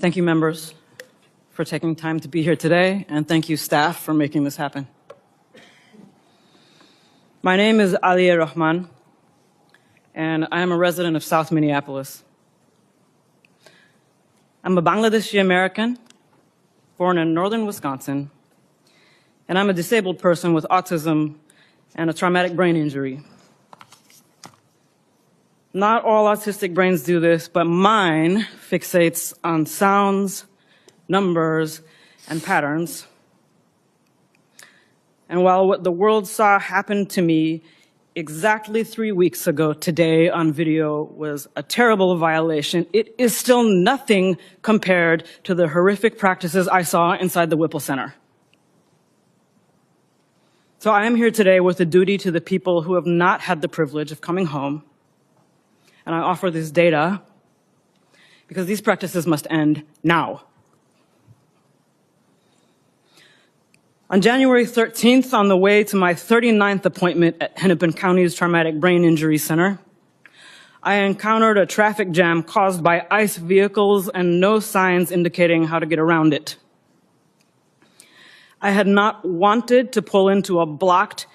Thank you, members, for taking time to be here today, and thank you, staff, for making this happen. My name is Aliyah Rahman, and I am a resident of South Minneapolis. I'm a Bangladeshi American, born in northern Wisconsin, and I'm a disabled person with autism and a traumatic brain injury. Not all autistic brains do this, but mine fixates on sounds, numbers, and patterns. And while what the world saw happen to me exactly 3 weeks ago today on video was a terrible violation, it is still nothing compared to the horrific practices I saw inside the Whipple Center. So I am here today with a duty to the people who have not had the privilege of coming home, and I offer this data because these practices must end now. On January 13th, on the way to my 39th appointment at Hennepin County's Traumatic Brain Injury Center, I encountered a traffic jam caused by ICE vehicles and no signs indicating how to get around it. I had not wanted to pull into a blocked,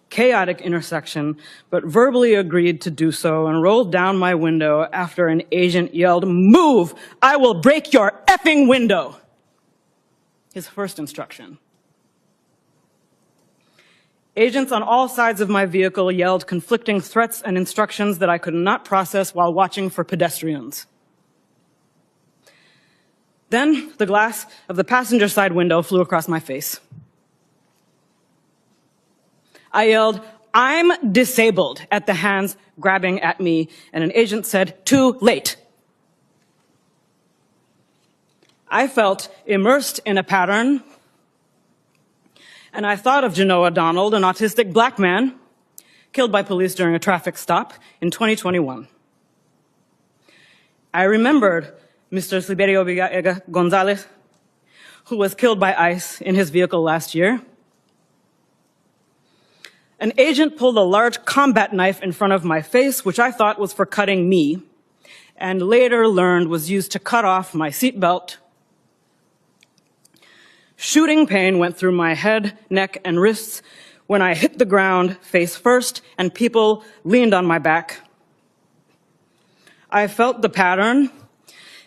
chaotic intersection, but verbally agreed to do so and rolled down my window after an agent yelled, "Move! I will break your effing window!" His first instruction. Agents on all sides of my vehicle yelled conflicting threats and instructions that I could not process while watching for pedestrians. Then the glass of the passenger side window flew across my face. I yelled, "I'm disabled," at the hands grabbing at me, and an agent said, "Too late." I felt immersed in a pattern, and I thought of Genoa Donald, an autistic black man killed by police during a traffic stop in 2021. I remembered Mr. Sliberio Gonzalez, who was killed by ICE in his vehicle last year. An agent pulled a large combat knife in front of my face, which I thought was for cutting me, and later learned was used to cut off my seatbelt. Shooting pain went through my head, neck, and wrists when I hit the ground face first and people leaned on my back. I felt the pattern,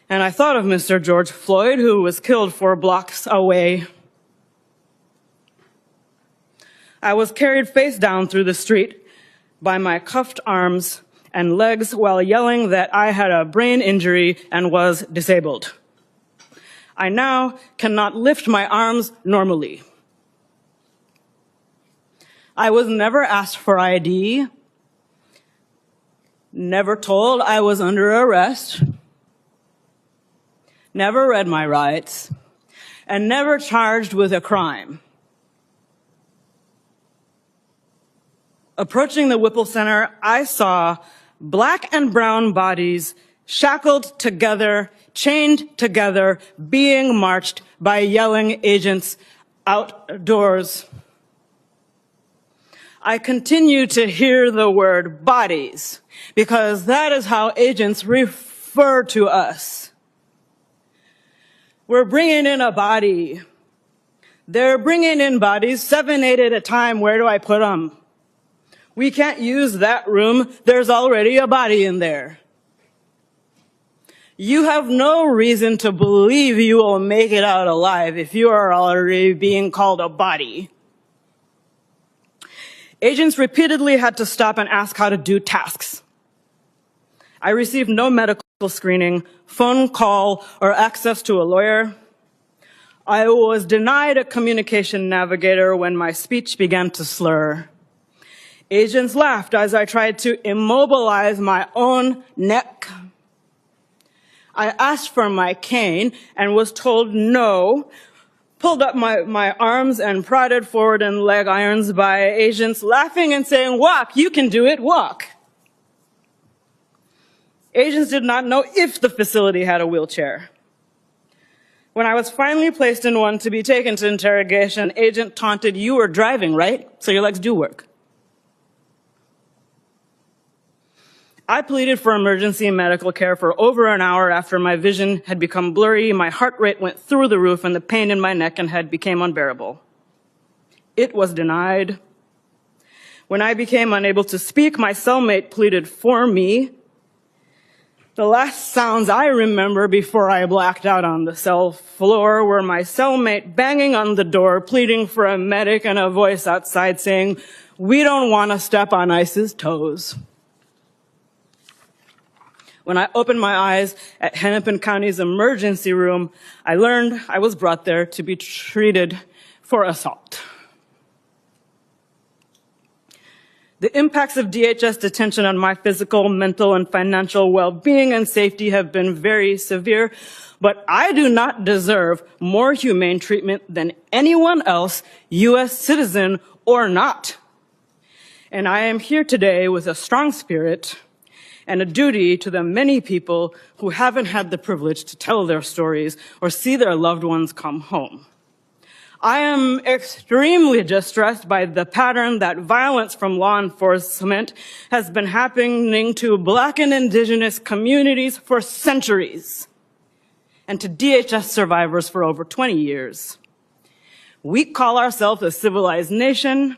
and I thought of Mr. George Floyd, who was killed 4 blocks away. I was carried face down through the street by my cuffed arms and legs while yelling that I had a brain injury and was disabled. I now cannot lift my arms normally. I was never asked for ID, never told I was under arrest, never read my rights, and never charged with a crime. Approaching the Whipple Center, I saw black and brown bodies shackled together, chained together, being marched by yelling agents outdoors. I continue to hear the word bodies because that is how agents refer to us. We're bringing in a body. They're bringing in bodies, 7, 8 at a time. Where do I put them? We can't use that room. There's already a body in there. You have no reason to believe you will make it out alive if you are already being called a body. Agents repeatedly had to stop and ask how to do tasks. I received no medical screening, phone call, or access to a lawyer. I was denied a communication navigator when my speech began to slur. Agents laughed as I tried to immobilize my own neck. I asked for my cane and was told no, pulled up my arms and prodded forward in leg irons by agents laughing and saying, "Walk, you can do it, walk." Agents did not know if the facility had a wheelchair. When I was finally placed in one to be taken to interrogation, agent taunted, "You were driving, right? So your legs do work." I pleaded for emergency medical care for over an hour after my vision had become blurry, my heart rate went through the roof, and the pain in my neck and head became unbearable. It was denied. When I became unable to speak, my cellmate pleaded for me. The last sounds I remember before I blacked out on the cell floor were my cellmate banging on the door, pleading for a medic, and a voice outside saying, "We don't want to step on ICE's toes." When I opened my eyes at Hennepin County's emergency room, I learned I was brought there to be treated for assault. The impacts of DHS detention on my physical, mental, and financial well-being and safety have been very severe, but I do not deserve more humane treatment than anyone else, U.S. citizen or not. And I am here today with a strong spirit and a duty to the many people who haven't had the privilege to tell their stories or see their loved ones come home. I am extremely distressed by the pattern that violence from law enforcement has been happening to Black and Indigenous communities for centuries, and to DHS survivors for over 20 years. We call ourselves a civilized nation,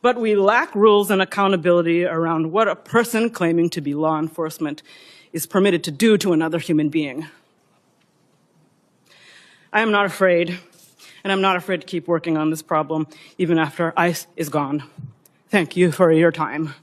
but we lack rules and accountability around what a person claiming to be law enforcement is permitted to do to another human being. I am not afraid, and I'm not afraid to keep working on this problem even after ICE is gone. Thank you for your time.